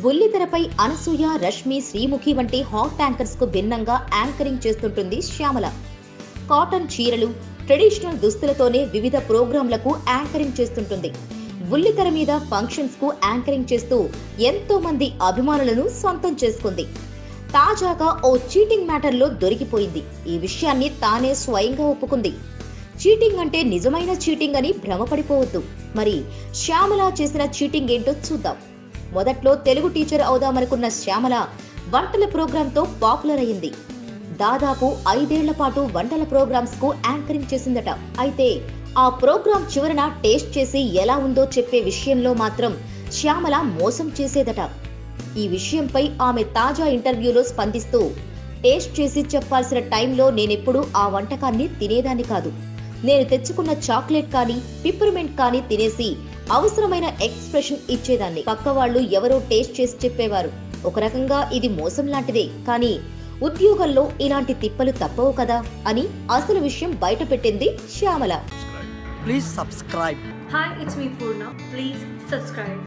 బుల్లితెరపై అనసూయ, రష్మి, శ్రీముఖి వంటి hot anchors కు భిన్నంగా యాంకరింగ్ చేస్తుంటుంది శ్యామల. కాటన్ చీరలు, ట్రెడిషనల్ దుస్తులతోనే వివిధ ప్రోగ్రాంలకు యాంకరింగ్ చేస్తుంటుంది. బుల్లితెర మీద ఫంక్షన్స్ కు యాంకరింగ్ చేస్తూ ఎంతో మంది అభిమానులను సొంతం చేసుకుంది. తాజాగా ఓ చీటింగ్ మ్యాటర్లో దొరికిపోయింది. ఈ విషయాన్ని తానే స్వయంగా ఒప్పుకుంది. చీటింగ్ అంటే నిజమైన చీటింగ్ అని భ్రమపడిపోవద్దు. మరి శ్యామల చేసిన చీటింగ్ ఏంటో చూద్దాం. మొదట్లో తెలుగు టీచర్ అవుదామనుకున్న శ్యామల వంటల ప్రోగ్రాంతో పాపులర్ అయింది. దాదాపు 5 ఏళ్ల పాటు వంటల ప్రోగ్రామ్స్ కు యాంకరింగ్ చేసిందట. అయితే ఆ ప్రోగ్రాం చివరన టేస్ట్ చేసి ఎలా ఉందో చెప్పే విషయంలో మాత్రం శ్యామల మోసం చేసేదట. ఈ విషయంపై ఆమె తాజా ఇంటర్వ్యూలో స్పందిస్తూ, టేస్ట్ చేసి చెప్పాల్సిన టైంలో నేనెప్పుడు ఆ వంటకాన్ని తినేదాన్ని కాదు. నేను తెచ్చుకున్న చాక్లెట్ కానీ పిప్పర్మెంట్ కానీ తినేసి అవసరమైన ఎక్స్ప్రెషన్ ఇచ్చేదాన్ని. పక్క వాళ్ళు ఎవరో టేస్ట్ చేసి చెప్పేవారు. ఒక రకంగా ఇది మోసం లాంటిదే, కానీ ఉద్యోగంలో ఇలాంటి తిప్పలు తప్పవు కదా అని అసలు విషయం బయట పెట్టింది Shyamala. Please subscribe. Hi, it's me Purna. Please subscribe.